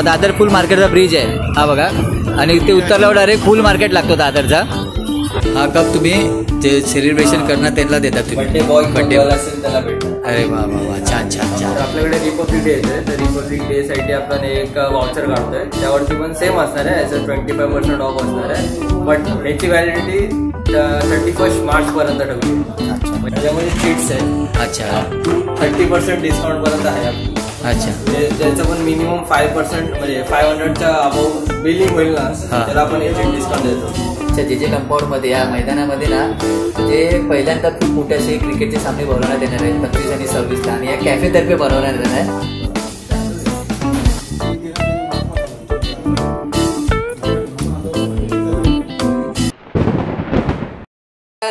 दादर फुल मार्केटचा ब्रिज आहे हा बघा, आणि ते उतरल्यावर डायरेक्ट फुल मार्केट लागतो दादरचा। हा कप तुम्ही जे सेलिब्रेशन करणार त्यांना देतात तुम्ही, बर्थडे बॉय बर्थडे असेल त्याला भेटणार। अरे वा वा वा, छान छान छान। आपल्याकडे रिपब्लिक डे आहे, तर रिपब्लिक डे साठी आपण एक वाउचर काढतोय, त्यावरती पण सेम असणार आहे, याचं 25% ऑफ असणार आहे, बट याची व्हॅलिडिटी 31 मार्च पर्यंत ठेवली। त्याच्यामध्ये चिट्स आहे। अच्छा, 30% डिस्काउंट पर्यंत आहे। अच्छा, ज्याचं पण मिनिमम 5% म्हणजे 500च्या अबाव बिलिंग होईल ना, त्याला आपण याचे डिस्काउंट देतो। जे जे कंपाऊंड मध्ये या मैदानामध्ये ना, जे पहिल्यांदा खूप मोठे असे क्रिकेटचे सामने बनवण्यात येणार आहेत 25 आणि 26 ला, आणि या कॅफे तर्फे बनवण्यात येणार आहे।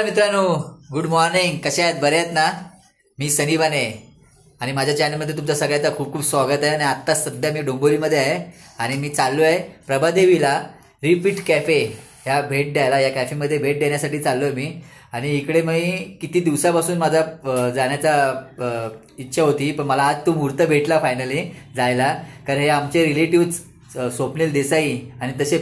मित्रांनो, गुड मॉर्निंग, कसे आहेत, बरे आहेत ना? मी सनी बाने आणि माझ्या चॅनलमध्ये तुमचं सगळ्यांचं खूप खूप स्वागत आहे। आणि आत्ता सध्या मी डोंबिवलीमध्ये आहे आणि मी चाललो आहे प्रभादेवीला रिपीट कॅफे ह्या भेट द्यायला, या कॅफेमध्ये भेट देण्यासाठी चाललो आहे मी। आणि इकडे मी किती दिवसापासून माझा जाण्याचा इच्छा होती, पण मला आज तो मुहूर्त भेटला फायनली जायला, कारण हे आमचे रिलेटिव्ह स्वप्नील देसाई आणि तसे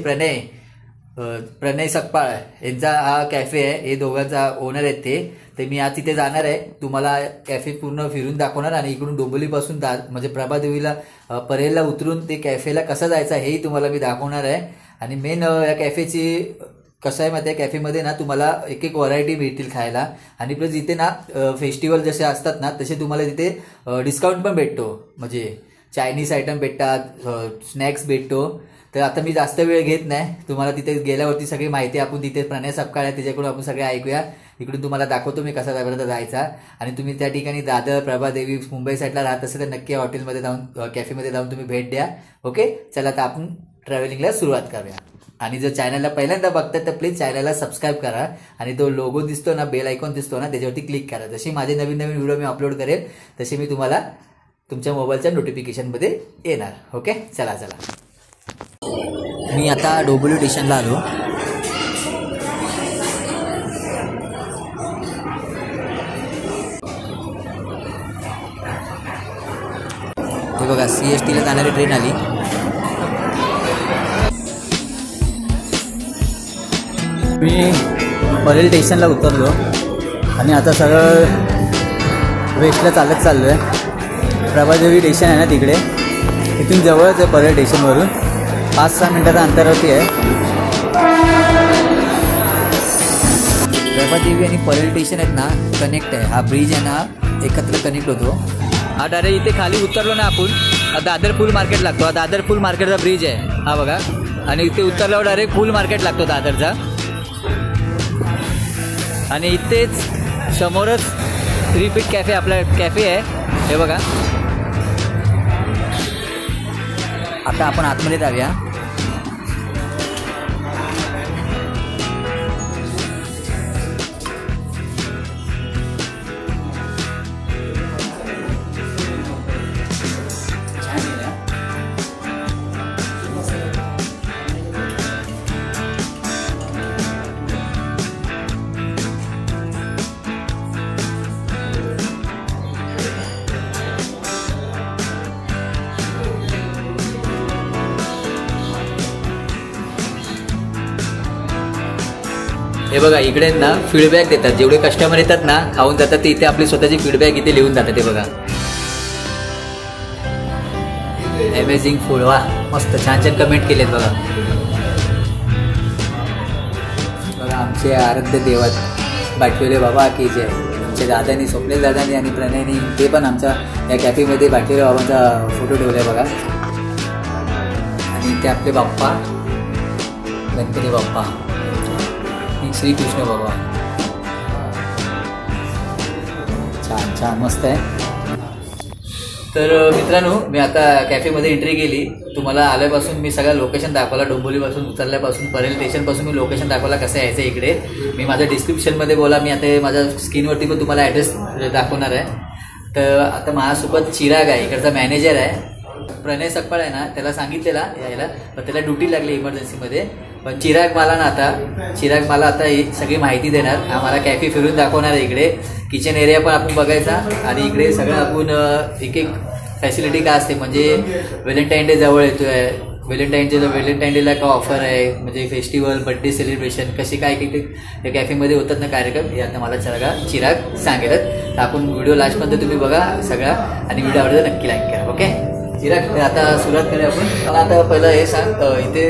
प्रणय सकपाळ यांचा हा कॅफे आहे, हे दोघांचा ओनर आहेत ते। तर मी आज तिथे जाणार आहे, तुम्हाला कॅफे पूर्ण फिरून दाखवणार आणि इकडून डोंबिवलीपासून म्हणजे प्रभादेवीला परेलला उतरून ते कॅफेला कसं जायचं हेही तुम्हाला मी दाखवणार आहे। आणि मेन या कॅफेची कसं आहे माहिती आहे, कॅफेमध्ये ना तुम्हाला एक एक व्हरायटी मिळतील खायला, आणि प्लस इथे ना फेस्टिवल जसे असतात ना तसे तुम्हाला तिथे डिस्काउंट पण भेटतो, म्हणजे चायनीज आयटम भेटतात, स्नॅक्स भेटतो। तर आता मी जास्त वेळ घेत नाही, तुम्हाला तिथे गेल्यावरती सगळी माहिती आपण तिथे प्रणय सकपाळ आहे त्याच्याकडून आपण सगळे ऐकूया। इकडून तुम्हाला दाखवतो मी कसा जायचा, आणि तुम्ही त्या ठिकाणी दादर प्रभादेवी मुंबई साईडला राहत असेल तर नक्की हॉटेलमध्ये जाऊन कॅफेमध्ये जाऊन तुम्ही भेट द्या। ओके, चला आता आपण ट्रॅव्हलिंगला सुरुवात करूया। आणि जर चॅनलला पहिल्यांदा बघताय तर प्लीज चॅनलला सबस्क्राईब करा, आणि तो लोगो दिसतो ना, बेल आयकॉन दिसतो ना, त्याच्यावरती क्लिक करा। जसे माझे नवीन नवीन व्हिडिओ मी अपलोड करेल तसे मी तुम्हाला तुमच्या मोबाईलच्या नोटिफिकेशनमध्ये येणार। ओके, चला चला। मी आता डोंबिवली स्टेशनला आलो। हे बघा, CST ला जाणारी ट्रेन आली। मी परेल स्टेशनला उतरलो आणि आता सरळ वेस्टला चाललो आहे। प्रभादेवी स्टेशन आहे ना तिकडे, इथून जवळच आहे परेल स्टेशनवरून, 5-6 मिनिटाच्या अंतरावरती आहे। प्रभादेवी आणि परेल स्टेशन आहेत ना कनेक्ट आहे, हा ब्रिज आहे ना एकत्र कनेक्ट होतो। हा डायरेक्ट इथे खाली उतरलो ना आपण, दादर फुल मार्केट लागतो, हा दादर फुल मार्केटचा ब्रिज आहे हा बघा, आणि इथे उतरल्यावर डायरेक्ट फुल मार्केट लागतो दादरचा। आणि इथेच समोरच रिपीट कॅफे आपला कॅफे आहे, हे बघा। आता आपण आतमध्ये जाऊया। हे बघा, इकडे ना फीडबॅक देतात, जेवढे कस्टमर येतात ना खाऊन जातात ते इथे आपली स्वतःची फीडबॅक इथे लिहून जातात। हे बघा, अमेझिंग फूड, वा मस्त, छान छान कमेंट केलेत बघा। बघा, आमचे आराध्य देवात बाटलेले बाबा की जे आमच्या दादानी, स्वप्नील दादानी आणि प्रणयनी ते पण आमच्या या कॅफेमध्ये बाटलेले बाबांचा फोटो ठेवलाय बघा। आणि ते आपले बाप्पा, गणपती बाप्पा, श्रीकृष्ण बाबा, छान छान मस्त आहे। तर मित्रांनो, मी आता कॅफेमध्ये एंट्री केली, तुम्हाला आल्यापासून मी सगळं लोकेशन दाखवला, डोंबिवलीपासून उतरल्यापासून परेल स्टेशनपासून मी लोकेशन दाखवला कसं यायचं इकडे। मी माझ्या डिस्क्रिप्शनमध्ये बोला, मी आता माझ्या स्क्रीनवरती पण तुम्हाला ॲड्रेस दाखवणार आहे। तर आता माझ्यासोबत चिराग आहे, इकडचा मॅनेजर आहे, प्रणय सकपाळ आहे ना, त्याला सांगितलेला यायला, पण त्याला ड्युटी लागली इमर्जन्सीमध्ये। पण चिराग मला आता ही सगळी माहिती देणार, आम्हाला कॅफे फिरून दाखवणार आहे। इकडे किचन एरिया पण आपण बघायचा, आणि इकडे सगळं आपण एक एक फॅसिलिटी काय असते म्हणजे व्हॅलेंटाईन डे जवळ येतोय, व्हॅलेंटाईन डेला काय ऑफर आहे, म्हणजे फेस्टिवल, बर्थडे सेलिब्रेशन कसे काय काही त्या कॅफेमध्ये होतात ना कार्यक्रम, हे आता मला चिराग सांगेल. तर आपण व्हिडिओ लास्टमध्ये तुम्ही बघा सगळा आणि व्हिडिओ आवडला नक्की लाईक करा. ओके चिराग, आता सुरुवात करूया आपण. मला आता पहिलं हे सांग, इथे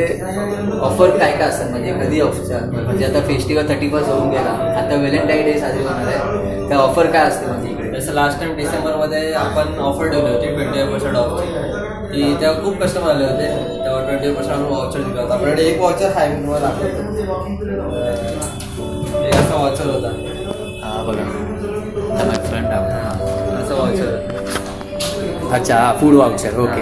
ऑफर काय काय असतात म्हणजे कधी ऑफर, म्हणजे आता फेस्टिवल 31 होऊन गेला, आता व्हॅलेंटाईन डे साजरी होणार आहे, त्या ऑफर काय असते म्हणजे इकडे? जसं लास्ट टाइम डिसेंबरमध्ये आपण ऑफर ठेवली होती 25% ऑफची, की तेव्हा खूप कस्टमर आले होते, तेव्हा 20% आपण वॉचर दिला होता. आपल्याकडे एक वॉचर आहे, मी तुम्हाला दाखवतो. एक असा वॉचर होता. हां बघा फ्रंट हां असं वॉचर. अच्छा, फूड वाउचर. ओके,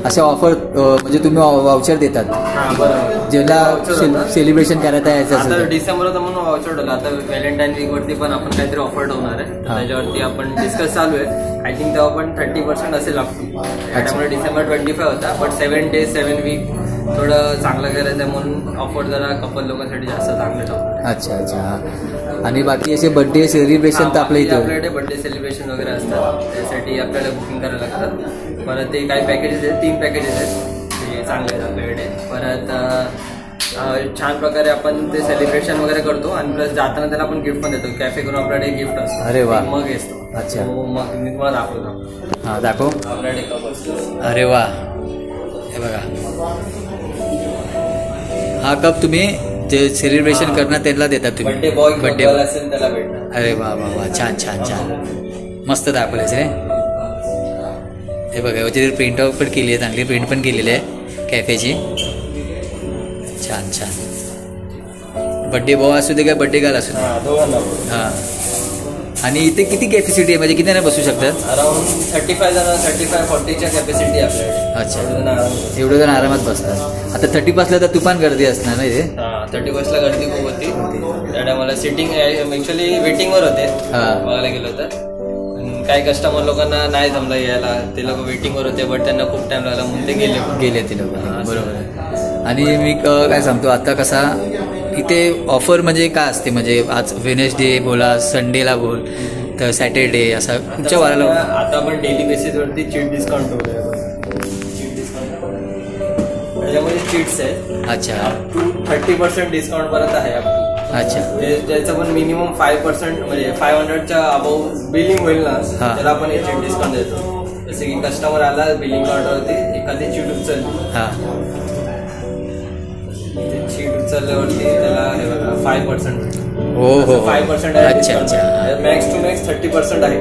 असे ऑफर म्हणजे तुम्ही वाउचर देतात हां बरोबर, ज्याला सेलिब्रेशन करायचं आहे. आता डिसेंबर होता म्हणून वाउचर ठेवला. आता व्हॅलेंटाईन वीक वरती पण आपण काहीतरी ऑफर ठेवणार आहे, त्याच्यावरती आपण डिस्कस चालू आहे. आय थिंक तेव्हा पण 30% असेल आपली. त्यामुळे डिसेंबर 25 होता, बट 7 days 7 week थोडं चांगलं करायचं आहे म्हणून ऑफर जरा कपल लोकांसाठी जास्त चांगलं ठेवतो. अच्छा अच्छा. आणि बाकी असे बर्थडे सेलिब्रेशन तर आपल्याकडे बर्थडे सेलिब्रेशन वगैरे असतात, त्यासाठी आपल्याला बुकिंग करायला लागतात. परत ते काही पॅकेजेस आहेत, 3 पॅकेजेस आहेत ते चांगले आहेत आपल्याकडे. परत छान प्रकारे आपण ते सेलिब्रेशन वगैरे करतो आणि प्लस जाताना त्याला आपण गिफ्ट पण देतो. कॅफे करून आपल्याकडे गिफ्ट असतो. अरे वा, मग असतो. अच्छा, मग मी तुम्हाला दाखवतो. हां दाखव. आपल्याकडे कप असतो. अरे वा, हे बघा, हा कप तुम्ही जे सेलिब्रेशन करणार त्यांना देतात तुम्ही. बर्थडे बॉय बर्थडे असेल त्याला भेटणार. अरे वा वा वा, छान छान छान, मस्त दाखवलेच रे. हे बघा, याची प्रिंट आउट पण केली आहे, चांगली प्रिंट पण केलेली आहे कॅफेची. छान छान. बर्थडे बॉय असू दे का बर्थडे गर्ल असू दे. हां. आणि इथे किती कॅपॅसिटी आहे, म्हणजे किती जण बसू शकतात? अराउंड 35 जण, 35-40च्या कॅपॅसिटी आपल्याकडे. अच्छा, एवढं जण आरामात बसतात. आता 30 बसला तर तुफान गर्दी असणार ना इथे? 30 गर्दी खूप होती. त्या टायमाला सिटिंग ॲक्च्युली वेटिंगवर होते बघायला गेलो तर. काही कस्टमर लोकांना नाही जमलं यायला, ते लोक वेटिंगवर होते, बट त्यांना खूप टाइम लागला म्हणून ते गेले ते लोक. बरोबर आहे. आणि मी काय सांगतो, आता कसा इथे ऑफर म्हणजे काय असते, म्हणजे आज वेनसडे बोला, संडेला बोल, तर सॅटर्डे असा तुमच्या वाराला. आता आपण डेली बेसिसवरती चीट डिस्काउंट ठेवलं, त्याच्यामध्ये चीट्स आहे. अच्छा, अप टू 30% डिस्काउंट पर्यंत आहे. अच्छा, ज्याचं पण मिनिमम 5% म्हणजे 500च्या अबाव बिलिंग होईल ना, त्याला आपण हे चीट डिस्काउंट देतो. जसे की कस्टमर आला बिलिंग काउंटरवरती, एखादी चीट उचलली, चीट उचलल्यावरती त्याला हे बघा 5%. हो हो, 5% आहे. अच्छा, मॅक्स टू मॅक्स 30% आहे.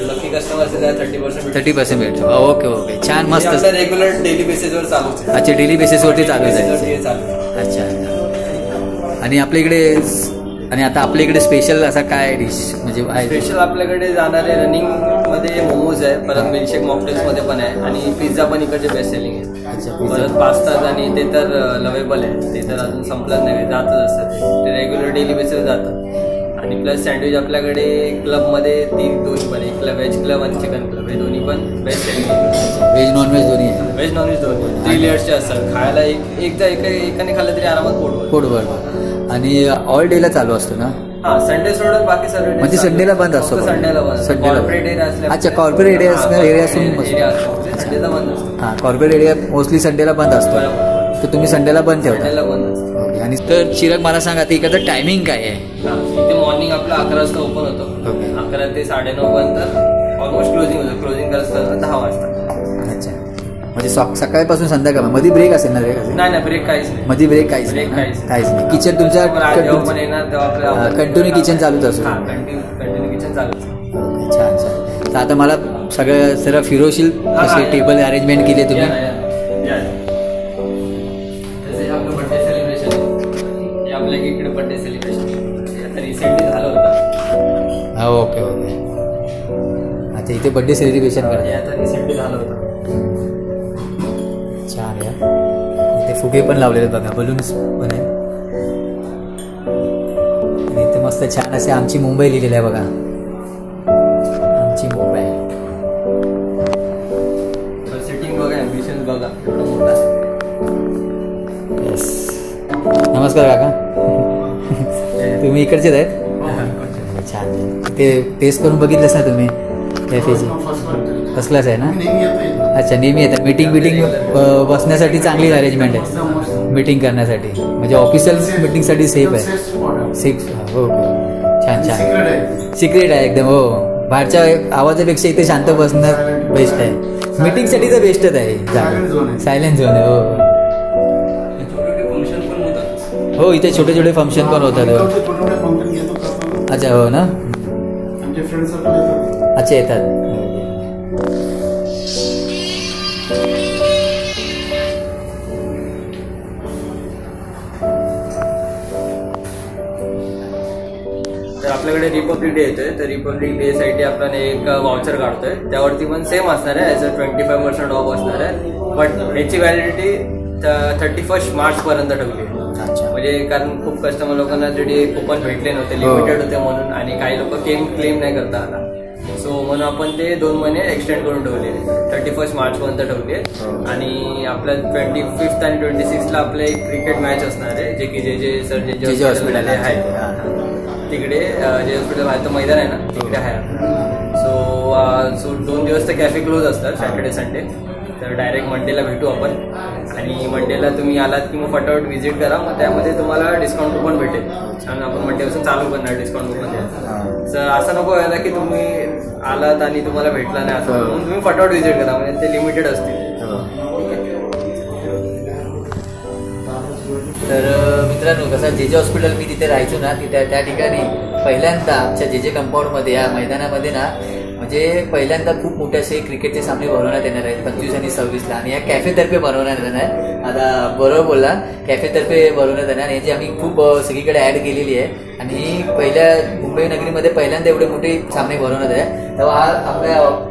लकी कस्टमर असेल त्याला 30% भेटतो. ओके ओके, छान, मस्त. रेग्युलर डेली बेसिसवर चालू आहे. अच्छा, डेली बेसिसवरती चालू आहे. अच्छा. आणि आता आपल्या इकडे स्पेशल असा काय डिश म्हणजे स्पेशल आपल्याकडे जाणारे रनिंग मध्ये मोमोज आहे, परत मिल्कशेक मॉकटेल्स मध्ये पण आहे, आणि पिझ्झा पण इकडचे बेस्ट सेलिंग आहे. परत पास्ता आणि ते तर लवेबल आहे, ते तर अजून संपलंच नाही, जातच असतं ते रेग्युलर डेली बेसिसवर जातं. आणि प्लस सँडविच आपल्याकडे क्लबमध्ये दोन्ही पण, एक व्हेज क्लब आणि चिकन क्लब, हे दोन्ही पण बेस्ट सेलिंग आहे. व्हेज नॉनव्हेज दोन्ही आहे. व्हेज नॉनव्हेज दोन्ही 3 लेयर्सचे असतात. खायला एकाने खाल्लं तरी आरामात पोटभर. आणि ऑल डेला चालू असतो ना? हां, संडे सोडून बाकी सर्व म्हणजे संडेला बंद असतो? संडेला बंद. कॉर्पोरेट एरिया असल्या. अच्छा, कॉर्पोरेट एरिया असून संडेला बंद असतो. हां, कॉर्पोरेट एरिया मोस्टली संडेला बंद असतो, तर तुम्ही संडेला बंद ठेवता? संडेला बंद असतो. आणि तर चिराग मला सांगा, आता इकडचं टायमिंग काय आहे? इथे मॉर्निंग आपलं 11 वाजता ओपन होतं. 11 ते 9:30 पर्यंत ऑलमोस्ट क्लोजिंग होतं. क्लोजिंग करत 10 वाजता. अच्छा, म्हणजे सकाळपासून संध्याकाळ मध्ये ब्रेक असेल ना? नाही, ब्रेक काहीच नाही. मध्ये ब्रेक काहीच नाही. किचन तुमच्या कंटिन्यू किचन चालूच असतो? कंटिन्यू किचन चालूच. छान छान. तर आता मला सगळं सर्व फिरवशील, असे टेबल अरेंजमेंट केले तुम्ही? आपलं बर्थडे सेलिब्रेशन, हे आपल्या इकडे बर्थडे सेलिब्रेशन आता रिसेंटली झालं होतं. हा, ओके ओके. अच्छा, इथे बर्थडे सेलिब्रेशन करा. आता रिसेंटली झालं होतं. छान आहे. इथे फुगे पण लावलेले बघा, बलून्स पण आहे. आणि इथे मस्त छान असे आमची मुंबई लिहिलेली आहे बघा, आमची मुंबई. सिटिंग बघा, ॲम्बिशन बघा, एवढा मोठा. येस, नमस्कार काका. तुम्ही इकडचेच आहेत? छान. ते टेस्ट करून बघितलंस ना तुम्ही? कॅफेची फर्स्ट क्लास आहे ना. नेहमी येतो. अच्छा, नेहमी येतात. मीटिंग बसण्यासाठी चांगली अरेंजमेंट आहे मीटिंग करण्यासाठी, म्हणजे ऑफिशियल मीटिंगसाठी सेफ आहे. सेफ. ओके, छान छान. सिक्रेट आहे एकदम. हो, बाहेरच्या आवाजापेक्षा इथे शांत बसणं बेस्ट आहे. मीटिंगसाठी तर बेस्टच आहे. सायलेंट झोन आहे. हो हो, इथे छोटे छोटे फंक्शन पण होतात. अच्छा, हो ना. अच्छा, येतात. तर आपल्याकडे रिपब्लिक डे येतोय, तर रिपब्लिक डे साठी आपण एक वाउचर काढतोय. त्यावरती पण सेम असणार आहे, ॲज अ 25% ऑफ असणार आहे. बट याची व्हॅलिडिटी 31 मार्च पर्यंत ठेवली आहे. म्हणजे कारण खूप कस्टमर लोकांना ऑलरेडी कुपन भेटले नव्हते, लिमिटेड होते म्हणून, आणि काही लोक क्लेम नाही करता आला. सो म्हणून आपण ते 2 महिने एक्सटेंड करून ठेवले. 31 मार्च पर्यंत ठेवले. आणि आपल्या 25 आणि 26 आपलं एक क्रिकेट मॅच असणार आहे, जे की जे सर जे हॉस्पिटल आहे तिकडे, जे हॉस्पिटल आहे तर मैदान आहे ना तिकडे आहे. सो 2 दिवस तर कॅफे क्लोज असतात, सॅटर्डे संडे. तर डायरेक्ट मंडेला भेटू आपण. आणि मंडेला तुम्ही आलात की मग फटाफट व्हिजिट करा. मग त्यामध्ये तुम्हाला डिस्काउंट कुपन भेटेल. आणि आपण मंडेपासून चालू करणार डिस्काउंट कुपन द्यायचं. सर असं नको व्हायला की तुम्ही आलात आणि तुम्हाला भेटला नाही, असं म्हणून तुम्ही फटाफट व्हिजिट करा, म्हणजे ते लिमिटेड असतील. तर मित्रांनो, कसं जे हॉस्पिटल मी तिथे राहायचो ना, त्या ठिकाणी पहिल्यांदा आमच्या जे कंपाऊंडमध्ये या मैदानामध्ये ना, म्हणजे पहिल्यांदा खूप मोठे असे क्रिकेटचे सामने भरवण्यात येणार आहेत 25 आणि 26ला. आणि या कॅफेतर्फे भरवण्यात येणार. आता बरोबर बोलला, कॅफेतर्फे भरवण्यात येणार. याची आम्ही खूप सगळीकडे ॲड केलेली आहे. आणि पहिल्या मुंबई नगरीमध्ये पहिल्यांदा एवढे मोठे सामने भरवण्यात आहे. तेव्हा हा आपल्या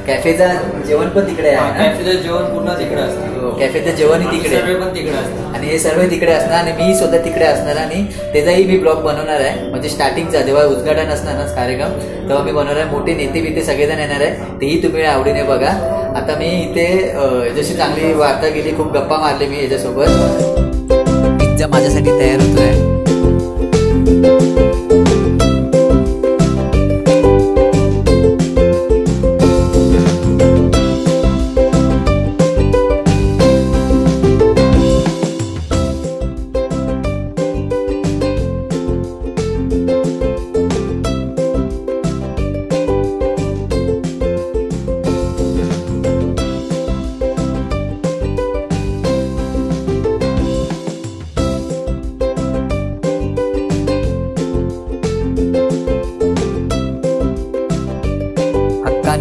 कॅफेचा जेवण पण तिकडे आहे. कॅफेचं जेवण पूर्ण तिकडे असतं. कॅफेचं जेवण तिकडे पण तिकडे असतं. आणि हे सर्व तिकडे असणार. आणि मी स्वतः तिकडे असणार. आणि त्याचाही मी ब्लॉग बनवणार आहे. म्हणजे स्टार्टिंगचा जेव्हा उद्घाटन असणार ना कार्यक्रम, तेव्हा मी बनवणार आहे. मोठे नेते बिते सगळेजण येणार आहे, तेही तुम्ही आवडीने बघा. आता मी इथे जशी चांगली वार्ता केली, खूप गप्पा मारले मी याच्यासोबत. पिझ्झा माझ्यासाठी तयार होतोय.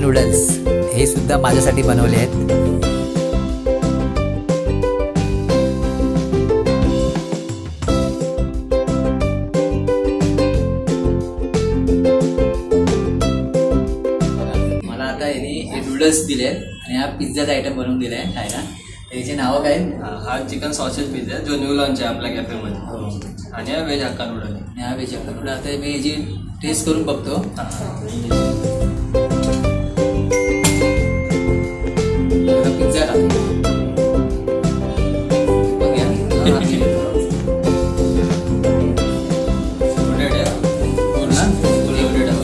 नूडल्स हे सुद्धा माझ्यासाठी बनवले आहेत. मला आता हे नूडल्स दिले आणि हा पिझ्झाचा आयटम बनवून दिलाय खायला. त्याचे नावं काय? हा चिकन सॉसेज पिझ्झा जो न्यू लॉन्च आहे आपल्या कॅफेमध्ये. आणि हा व्हेज हक्का नूडल आहे. आणि हा व्हेज हक्का नूडल. आता मी याची टेस्ट करून बघतो. पिझ्झा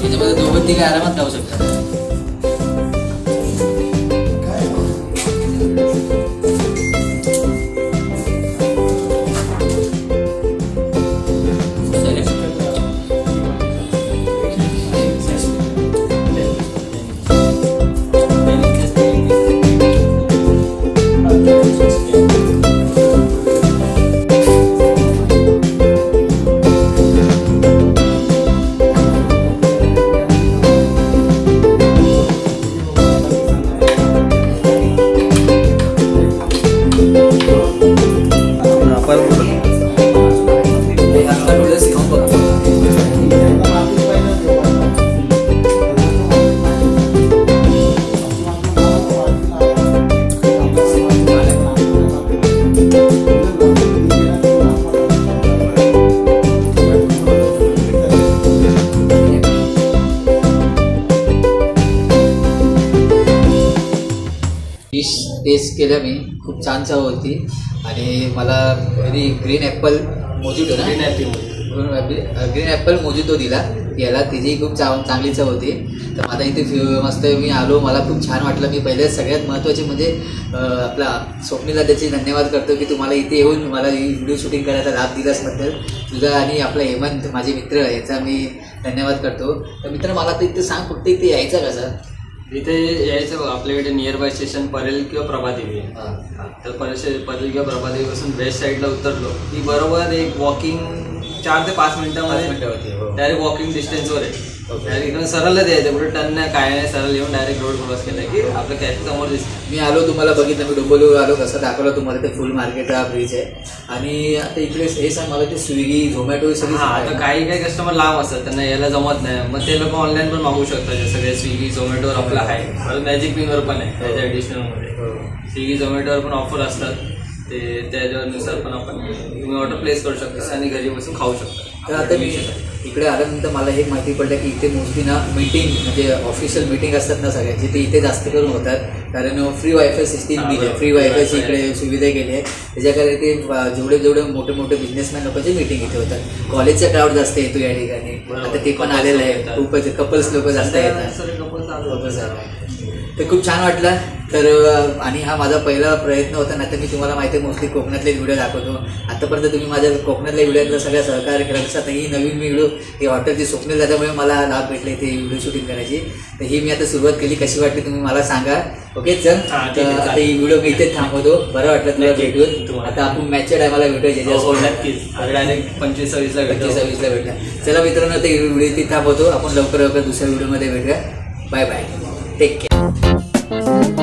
याच्यामध्ये 2-3 आरामात खाऊ शकतात. टेस्ट केलं मी, खूप छान चव होती. आणि मला ग्रीन ॲपल मोजिटो ना, ग्रीन ॲपल मोजिटो दिला. केला, तिची खूप चांगली चव होती. तर माझा इथे मस्त मी आलो, मला खूप छान वाटलं. मी पहिले सगळ्यात महत्त्वाचे म्हणजे आपला स्वप्नीला त्याचे धन्यवाद करतो की तुम्हाला इथे येऊन मला ही व्हिडिओ शूटिंग करायला लाभ दिल्याबद्दल तुझा आणि आपला हेमंत माझे मित्र याचा मी धन्यवाद करतो. तर मित्र मला तर इथे सांग फक्त इथे यायचं कसं? इथे यायचं आपल्याकडे नियर बाय स्टेशन परेल किंवा प्रभादेवी आहे. तर परेल किंवा प्रभादेवीपासून वेस्ट साईडला उतरलो की बरोबर एक वॉकिंग 4 ते 5 मिनिटामध्ये डायरेक्ट वॉकिंग डिस्टन्सवर आहे. डायरेक्ट एकदम सरळच यायचं, कुठे टर्न नाही काय नाही, सरळ येऊन डायरेक्ट रोड क्रॉस केला की आपलं कॅफे समोर दिसतं. मी आलो, तुम्हाला बघितलं, मी डोंबिवलीवर आलो, कसं दाखवलं तुम्हाला ते फुल मार्केट हा ब्रिज आहे. आणि आता इकडे हे सांग मला ते स्विगी झोमॅटो सगळी. आता काही कस्टमर लांब असतात, त्यांना यायला जमत नाही, मग ते लोक ऑनलाईन पण मागू शकतात. जे सगळे स्विगी झोमॅटोवर आपलं आहे, मॅजिक पिनवर पण आहे त्याच्या ॲडिशनलमध्ये. स्विगी झोमॅटोवर पण ऑफर असतात, ते त्याच्यानुसार पण आपण तुम्ही ऑर्डर प्लेस करू शकता आणि घरी बसून खाऊ शकता. तर आता मी इकडे आल्यानंतर मला हे माहिती पडलं की इथे मोस्टली ना मीटिंग म्हणजे ऑफिशियल मीटिंग असतात ना सगळ्यांची, ते इथे जास्त करून होतात. कारण फ्री वायफाय सिस्टीम दिली आहे, फ्री वायफायची इकडे सुविधा केली आहे. त्याच्याकडे ते जेवढे मोठे बिझनेसमॅन लोकांची मीटिंग इथे होतात. कॉलेजचा क्राऊड जास्त येतो या ठिकाणी, आता ते पण आलेलं आहे. खूपच कपल्स लोक जास्त येतात. ते खूप छान वाटलं. तर आणि हा माझा पहिला प्रयत्न होता ना, तर मी तुम्हाला माहिती आहे मोस्टली कोकणातले व्हिडिओ दाखवतो. आतापर्यंत तुम्ही माझ्या कोकणातल्या व्हिडिओतलं सगळ्या सहकार्य केलं. तसं ही नवीन व्हिडिओ ही हॉटेलची स्वप्नील दादामुळे मला लाभ भेटला इथे व्हिडिओ शूटिंग करायची. तर ही मी आता सुरुवात केली, कशी वाटली तुम्ही मला सांगा. ओके चल, आता ही व्हिडिओ मी इथेच थांबवतो. बरं वाटलं तुला भेटून. आता आपण मॅचच्या टायमाला भेटूया, ज्याच्यासोबत नक्कीच डायरेक्ट 25-26ला भेटला. चला मित्रांनो, ते व्हिडिओ इथे थांबवतो. आपण लवकर दुसऱ्या व्हिडिओमध्ये भेटूया. Bye bye, take care.